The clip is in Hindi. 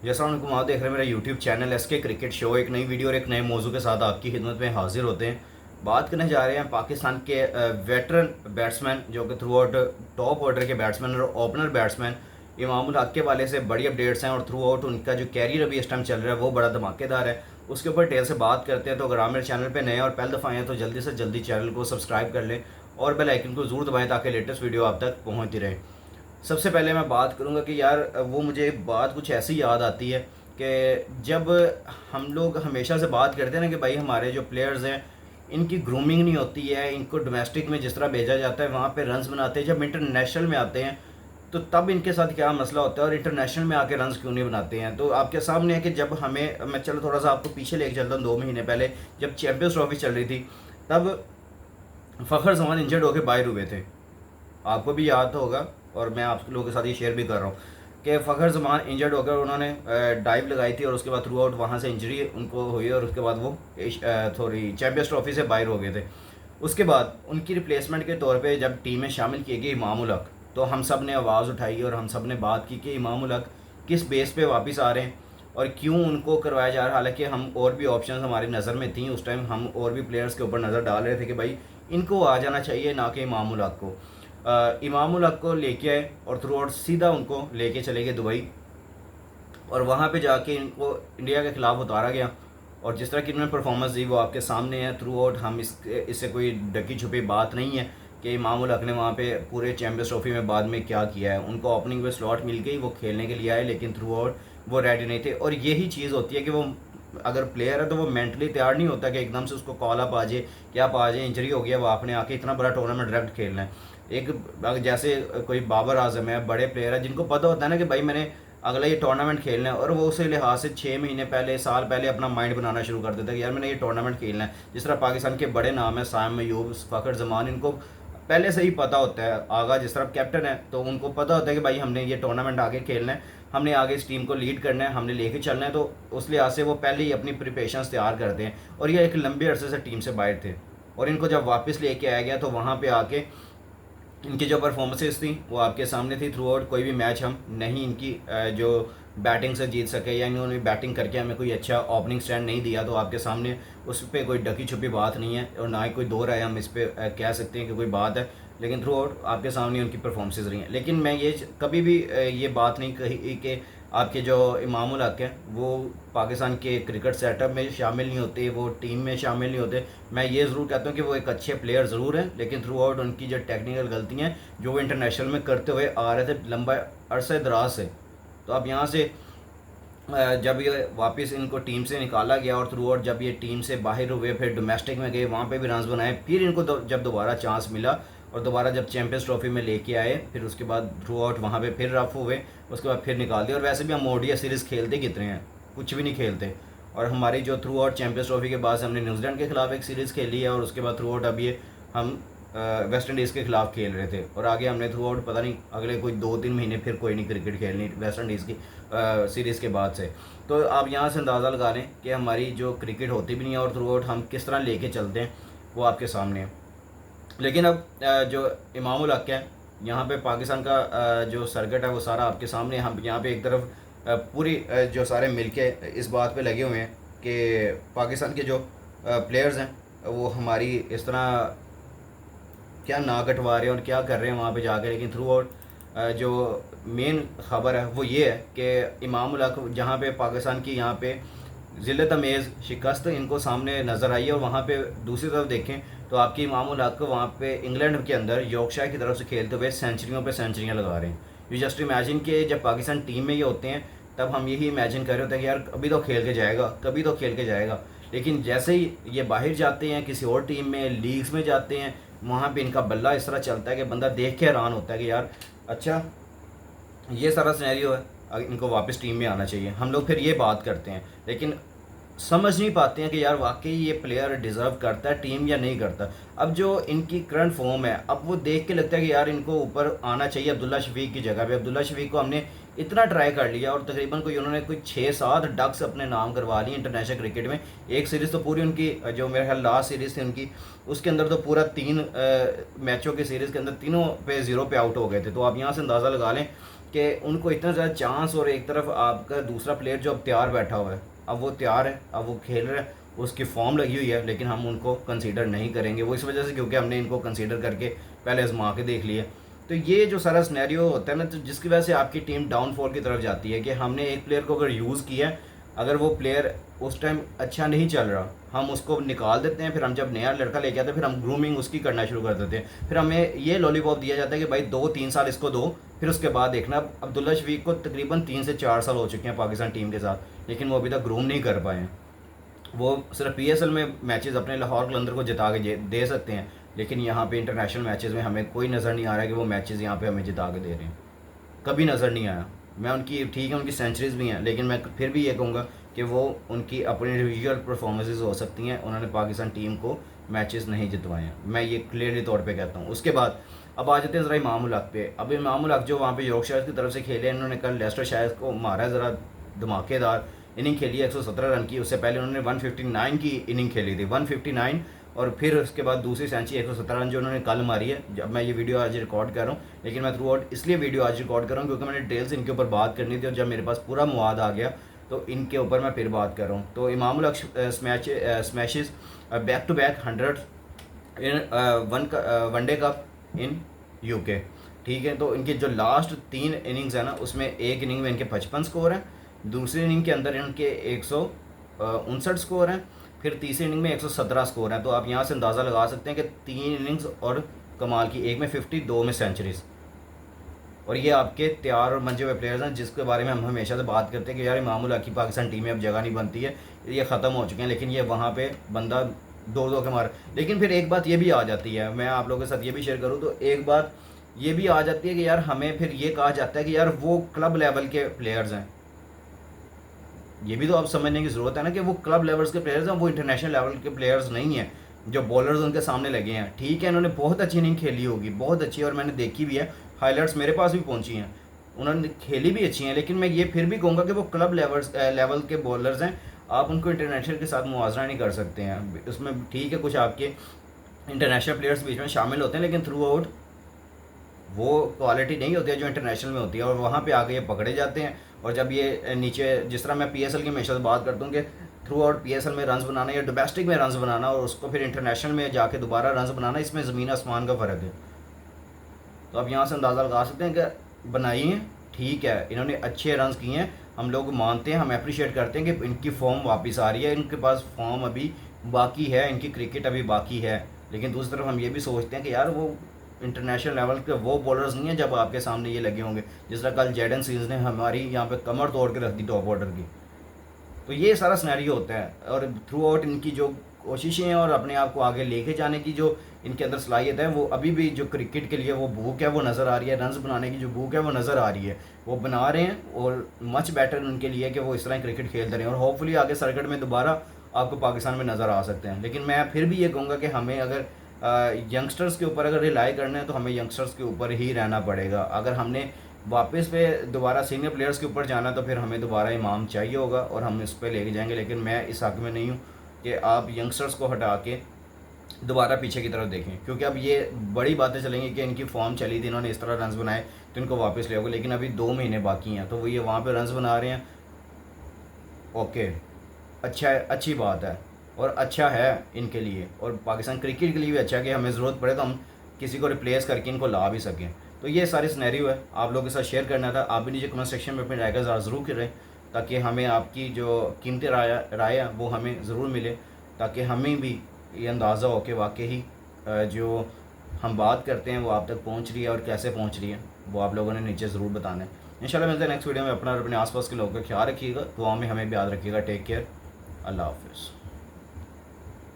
जैसा उनको आप देख रहे हैं मेरा YouTube channel SK cricket show, एक नई वीडियो और एक नए मौजू के साथ आपकी खिदमत में हाजिर होते हैं। बात करने जा रहे हैं पाकिस्तान के वेटरन बैट्समैन जो कि थ्रू आउट टॉप ऑर्डर के बैट्समैन और ओपनर बैट्समैन इमामुल हक के वाले से बड़ी अपडेट्स हैं और थ्रू आउट उनका जो कैरियर अभी इस टाइम चल रहा है वो बड़ा धमाकेदार है। उसके ऊपर टेल से बात करते हैं। तो अगर आप मेरे चैनल पर नए हैं और पहले दफ़ा आए हैं तो जल्दी से जल्दी चैनल को सब्सक्राइब कर लें और बेल आइकन को ज़रूर दबाएं ताकि लेटेस्ट वीडियो आप तक पहुँचती रहे। सबसे पहले मैं बात करूंगा कि यार वो मुझे बात कुछ ऐसी याद आती है कि जब हम लोग हमेशा से बात करते हैं ना कि भाई हमारे जो प्लेयर्स हैं इनकी ग्रूमिंग नहीं होती है, इनको डोमेस्टिक में जिस तरह भेजा जाता है वहाँ पे रन्स बनाते हैं, जब इंटरनेशनल में आते हैं तो तब इनके साथ क्या मसला होता है और इंटरनेशनल में आके रन्स क्यों नहीं बनाते हैं। तो आपके सामने है कि जब मैं चलो थोड़ा सा आपको पीछे लेके चलता हूँ, 2 महीने पहले जब चैम्पियंस ट्रॉफी चल रही थी तब फ़खर जमान इंजर्ड होकर बाहर हुए थे। आपको भी याद होगा और मैं आप लोगों के साथ ये शेयर भी कर रहा हूँ कि फ़खर जमान इंजर्ड होकर उन्होंने डाइव लगाई थी और उसके बाद थ्रू आउट वहाँ से इंजरी उनको हुई और उसके बाद वो थोड़ी चैम्पियंस ट्रॉफी से बाहर हो गए थे। उसके बाद उनकी रिप्लेसमेंट के तौर पे जब टीम में शामिल किए गए इमामुल हक, तो हम सब ने आवाज़ उठाई और हम सब ने बात की कि इमामुल हक किस बेस पे वापस आ रहे हैं और क्यों उनको करवाया जा रहा है। हालांकि हम और भी ऑप्शन हमारी नज़र में थी उस टाइम, हम और भी प्लेयर्स के ऊपर नज़र डाल रहे थे कि भाई इनको आ जाना चाहिए ना कि इमामुल हक को। इमामुल हक को लेके आए और थ्रू आउट सीधा उनको लेके चले गए दुबई और वहाँ पे जाके इनको इंडिया के ख़िलाफ़ उतारा गया और जिस तरह की इन्होंने परफॉर्मेंस दी वो आपके सामने है। थ्रू आउट हम इससे कोई ढकी छुपी बात नहीं है कि इमामुल हक ने वहाँ पे पूरे चैम्पियंस ट्रॉफी में बाद में क्या किया है। उनको ओपनिंग में स्लॉट मिल गई, वो खेलने के लिए आए, लेकिन थ्रू आउट वो रेडी नहीं थे। और यही चीज़ होती है कि वो अगर प्लेयर है तो वो मेंटली तैयार नहीं होता कि एकदम से उसको कॉल अप आ जाए कि आप आ जाए, इंजरी हो गया, वो आपने आके इतना बड़ा टूर्नामेंट डायरेक्ट खेलना है। एक जैसे कोई बाबर आजम है, बड़े प्लेयर है जिनको पता होता है ना कि भाई मैंने अगला ये टूर्नामेंट खेलना है और वो उसी लिहाज से 6 महीने पहले, साल पहले अपना माइंड बनाना शुरू कर देता है कि यार मैंने ये टूर्नामेंट खेलना है। जिस तरह पाकिस्तान के बड़े नाम है साइम अयूब, फ़खर जमान, इनको पहले से ही पता होता है। आगा जिस तरह कैप्टन है तो उनको पता होता है कि भाई हमने ये टूर्नामेंट आगे खेलना है, हमने आगे इस टीम को लीड करना है, हमने लेके चलना है। तो उस लिहाज से वो पहले ही अपनी प्रिपरेशंस तैयार करते हैं और ये एक लंबे अरसे से टीम से बाहर थे और इनको जब वापस लेके आया गया तो वहाँ पे आके इनकी जो परफॉर्मेंसेस थी वो आपके सामने थी। थ्रू आउट कोई भी मैच हम नहीं इनकी जो बैटिंग से जीत सके या इन्होंने बैटिंग करके हमें कोई अच्छा ओपनिंग स्टैंड नहीं दिया, तो आपके सामने उस पर कोई ढकी छुपी बात नहीं है और ना ही कोई दो राय हम इस पर कह सकते हैं कि कोई बात है। लेकिन थ्रू आउट आपके सामने उनकी परफॉर्मेंसेज रही हैं। लेकिन मैं ये कभी भी ये बात नहीं कही कि आपके जो इमामुल हक हैं वो पाकिस्तान के क्रिकेट सेटअप में शामिल नहीं होते, वो टीम में शामिल नहीं होते। मैं ये ज़रूर कहता हूँ कि वो एक अच्छे प्लेयर ज़रूर हैं, लेकिन थ्रू आउट उनकी जो टेक्निकल गलतियाँ जो वो इंटरनेशनल में करते हुए आ रहे थे लंबा अरसे दराज से, तो अब यहाँ से जब ये वापस इनको टीम से निकाला गया और थ्रू आउट जब ये टीम से बाहर हुए, फिर डोमेस्टिक में गए, वहाँ पे भी रन्स बनाए, फिर इनको जब दोबारा चांस मिला और दोबारा जब चैंपियंस ट्रॉफी में लेके आए, फिर उसके बाद थ्रू आउट वहाँ पे फिर रफ हुए, उसके बाद फिर निकाल दिया। और वैसे भी हम ओडीआई सीरीज़ खेलते कितने हैं, कुछ भी नहीं खेलते। और हमारी जो थ्रू आउट चैंपियंस ट्रॉफी के बाद हमने न्यूजीलैंड के खिलाफ एक सीरीज़ खेली है और उसके बाद थ्रू आउट अब ये हम वेस्ट इंडीज़ के खिलाफ खेल रहे थे और आगे हमने थ्रू आउट पता नहीं अगले कोई 2-3 महीने फिर कोई नहीं क्रिकेट खेलनी वेस्ट इंडीज़ की सीरीज़ के बाद से। तो आप यहाँ से अंदाज़ा लगा लें कि हमारी जो क्रिकेट होती भी नहीं है और थ्रू आउट हम किस तरह लेके चलते हैं वो आपके सामने है। लेकिन अब जो इमामुल हक है, यहाँ पे पाकिस्तान का जो सर्किट है वो सारा आपके सामने। हम यहाँ पे एक तरफ पूरी जो सारे मिलके इस बात पे लगे हुए हैं कि पाकिस्तान के जो प्लेयर्स हैं वो हमारी इस तरह क्या ना कटवा रहे हैं और क्या कर रहे हैं वहाँ पे जाकर। लेकिन थ्रू आउट जो मेन ख़बर है वो ये है कि इमामुल हक जहाँ पे पाकिस्तान की यहाँ पे ज़िल्लत अमेज़ शिकस्त इनको सामने नज़र आई है और वहाँ पे दूसरी तरफ देखें तो आपकी इमामुल हक वहाँ पे इंग्लैंड के अंदर यॉर्कशायर की तरफ से खेलते हुए सेंचुरियों पे सेंचुरियाँ लगा रहे हैं। यू जस्ट इमेजिन कि जब पाकिस्तान टीम में ये होते हैं तब हम यही इमेजिन कर रहे होते हैं कि यार कभी तो खेल के जाएगा, कभी तो खेल के जाएगा। लेकिन जैसे ही ये बाहर जाते हैं किसी और टीम में, लीग्स में जाते हैं, वहाँ पे इनका बल्ला इस तरह चलता है कि बंदा देख के हैरान होता है कि यार अच्छा ये सारा सिनेरियो है, इनको वापस टीम में आना चाहिए। हम लोग फिर ये बात करते हैं लेकिन समझ नहीं पाते हैं कि यार वाकई ये प्लेयर डिज़र्व करता है टीम या नहीं करता। अब जो इनकी करंट फॉर्म है अब वो देख के लगता है कि यार इनको ऊपर आना चाहिए अब्दुल्ला शफीक की जगह पे। अब्दुल्ला शफीक को हमने इतना ट्राई कर लिया और तकरीबन कोई उन्होंने कोई 6-7 डक्स अपने नाम करवा ली इंटरनेशनल क्रिकेट में। एक सीरीज़ तो पूरी उनकी जो मेरे ख्याल लास्ट सीरीज़ थी उनकी, उसके अंदर तो पूरा 3 मैचों की सीरीज़ के अंदर तीनों पे 0 पे आउट हो गए थे। तो आप यहाँ से अंदाज़ा लगा लें कि उनको इतना ज़्यादा चांस, और एक तरफ आपका दूसरा प्लेयर जो अब तैयार बैठा हुआ है, अब वो तैयार है, अब वो खेल रहा है, उसकी फॉर्म लगी हुई है, लेकिन हम उनको कंसीडर नहीं करेंगे। वो इस वजह से क्योंकि हमने इनको कंसीडर करके पहले आजमा के देख लिए। तो ये जो सारा सिनेरियो होता है ना, तो जिसकी वजह से आपकी टीम डाउनफॉल की तरफ जाती है कि हमने एक प्लेयर को अगर यूज़ किया, अगर वो प्लेयर उस टाइम अच्छा नहीं चल रहा, हम उसको निकाल देते हैं। फिर हम जब नया लड़का लेके आते हैं, फिर हम ग्रूमिंग उसकी करना शुरू कर देते हैं। फिर हमें ये लॉलीपॉप दिया जाता है कि भाई 2-3 साल इसको दो, फिर उसके बाद देखना। अब्दुल्ला शफीक को तकरीबन 3 से 4 साल हो चुके हैं पाकिस्तान टीम के साथ, लेकिन वो अभी तक ग्रूम नहीं कर पाए हैं। वो सिर्फ PSL में मैचेस अपने लाहौर कलंदर को जिता के दे सकते हैं, लेकिन यहाँ पे इंटरनेशनल मैचेस में हमें कोई नज़र नहीं आ रहा है कि वो मैचेस यहाँ पे हमें जिता के दे रहे हैं। कभी नज़र नहीं आया। मैं उनकी, ठीक है उनकी सेंचुरीज भी हैं, लेकिन मैं फिर भी ये कहूँगा कि वो उनकी अपनी इंडिविजुअल परफॉर्मेंसेज हो सकती हैं, उन्होंने पाकिस्तान टीम को मैचेस नहीं जितवाए हैं, मैं ये क्लियरली तौर पे कहता हूँ। उसके बाद अब आ जाते हैं ज़रा इमाम उल हक पे। अब इमाम उल हक जो वहाँ पे यॉर्कशायर की तरफ से खेले, इन्होंने कल लेस्टर शायर को मारा, ज़रा धमाकेदार इनिंग खेली, 117 रन की। उससे पहले उन्होंने 159 की इनिंग खेली थी, 159, और फिर उसके बाद दूसरी सेंचुरी 117 रन जो उन्होंने कल मारी है। जब मैं ये वीडियो आज रिकॉर्ड कर रहा हूँ, लेकिन मैं थ्रू आउट इसलिए वीडियो आज रिकॉर्ड कर रहा हूँ क्योंकि मैंने डिटेल्स इनके ऊपर बात करनी थी, और जब मेरे पास पूरा मवाद आ गया तो इनके ऊपर मैं फिर बात कर रहा हूँ। तो Imam ul Haq smashes back to back 100 in one day cup in UK, ठीक है। तो इनके जो लास्ट 3 इनिंग्स है ना, उसमें एक इनिंग में इनके 55 स्कोर हैं, दूसरी इनिंग के अंदर इनके 159 स्कोर हैं, फिर तीसरी इनिंग में 117 स्कोर हैं। तो आप यहाँ से अंदाज़ा लगा सकते हैं कि 3 इनिंग्स और कमाल की, एक में 50, 2 में सेंचुरीज। और ये आपके तैयार और मंजे हुए प्लेयर्स हैं, जिसके बारे में हम हमेशा से बात करते हैं कि यार इमाम उल हक की पाकिस्तान टीम में अब जगह नहीं बनती है, ये ख़त्म हो चुके हैं, लेकिन ये वहाँ पे बंदा 2-2 के मार। लेकिन फिर एक बात ये भी आ जाती है, मैं आप लोगों के साथ ये भी शेयर करूँ, तो एक बात ये भी आ जाती है कि यार हमें फिर ये कहा जाता है कि यार वो क्लब लेवल के प्लेयर्स हैं। ये भी तो आप समझने की ज़रूरत है ना कि वो क्लब लेवल्स के प्लेयर्स हैं, वो इंटरनेशनल लेवल के प्लेयर्स नहीं हैं। जो बॉलर्स उनके सामने लगे हैं, ठीक है, इन्होंने बहुत अच्छी इनिंग खेली होगी, बहुत अच्छी, और मैंने देखी भी है, हाईलाइट्स मेरे पास भी पहुंची हैं, उन्होंने खेली भी अच्छी हैं। लेकिन मैं ये फिर भी कहूँगा कि वो क्लब लेवल के बॉलर्स हैं, आप उनको इंटरनेशनल के साथ मुआवजा नहीं कर सकते हैं। उसमें ठीक है कुछ आपके इंटरनेशनल प्लेयर्स बीच में शामिल होते हैं, लेकिन थ्रू आउट वो क्वालिटी नहीं होती है जो इंटरनेशनल में होती है, और वहाँ पे आके ये पकड़े जाते हैं। और जब ये नीचे, जिस तरह मैं PSL की हमेशा से बात करता हूँ कि थ्रू आउट PSL में रन्स बनाना या डोमेस्टिक में रन्स बनाना, और उसको फिर इंटरनेशनल में जाके दोबारा रन्स बनाना, इसमें ज़मीन आसमान का फ़र्क है। तो आप यहाँ से अंदाज़ा लगा सकते हैं कि बनाई हैं, ठीक है, इन्होंने अच्छे रन्स किए हैं, हम लोग मानते हैं, हम अप्रिशिएट करते हैं कि इनकी फॉर्म वापस आ रही है, इनके पास फॉर्म अभी बाकी है, इनकी क्रिकेट अभी बाकी है। लेकिन दूसरी तरफ हम ये भी सोचते हैं कि यार वो इंटरनेशनल लेवल के वो बॉलर्स नहीं हैं जब आपके सामने ये लगे होंगे, जिस तरह कल जैडन सील्स ने हमारी यहाँ पे कमर तोड़ के रख दी टॉप ऑर्डर की। तो ये सारा सिनेरियो होता है, और थ्रू आउट इनकी जो कोशिशें हैं और अपने आप को आगे लेके जाने की जो इनके अंदर सलाहियत है, वो अभी भी जो क्रिकेट के लिए वो भूख है वो नज़र आ रही है, रन्स बनाने की जो भूख है वो नज़र आ रही है, वो बना रहे हैं। और मच बेटर उनके लिए कि वो इस तरह क्रिकेट खेलते रहें, और होपफुली आगे सर्किट में दोबारा आपको पाकिस्तान में नज़र आ सकते हैं। लेकिन मैं फिर भी ये कहूँगा कि हमें अगर यंगस्टर्स के ऊपर अगर रिलाई करना है तो हमें यंगस्टर्स के ऊपर ही रहना पड़ेगा। अगर हमने वापस पे दोबारा सीनियर प्लेयर्स के ऊपर जाना तो फिर हमें दोबारा इमाम चाहिए होगा, और हम इस पर लेके जाएंगे। लेकिन मैं इस हक़ में नहीं हूँ कि आप यंगस्टर्स को हटा के दोबारा पीछे की तरफ देखें, क्योंकि अब ये बड़ी बातें चलेंगी कि इनकी फॉर्म चली थी, इन्होंने इस तरह रन्स बनाए तो इनको वापस ले आओगे, लेकिन अभी 2 महीने बाकी हैं, तो वो ये वहाँ पे रन्स बना रहे हैं। ओके, अच्छा है, अच्छी बात है, और अच्छा है इनके लिए, और पाकिस्तान क्रिकेट के लिए भी अच्छा है कि हमें ज़रूरत पड़े तो हम किसी को रिप्लेस करके इनको ला भी सकें। तो ये सारी सिनेरियो है, आप लोगों के साथ शेयर करना था। आप भी नीचे कमेंट सेक्शन में अपनी राय का ज़रूर करें, ताकि हमें आपकी जो कीमती राय है वो हमें ज़रूर मिले, ताकि हमें भी ये अंदाज़ा हो कि वाकई जो हम बात करते हैं वो आप तक पहुंच रही है, और कैसे पहुंच रही है वो आप लोगों ने नीचे ज़रूर बताना है। इंशाल्लाह मिलते हैं नेक्स्ट वीडियो में। अपना और अपने आसपास के लोगों का ख्याल रखिएगा, दुआ में हमें भी याद रखिएगा। टेक केयर, अल्लाह हाफ़िज़।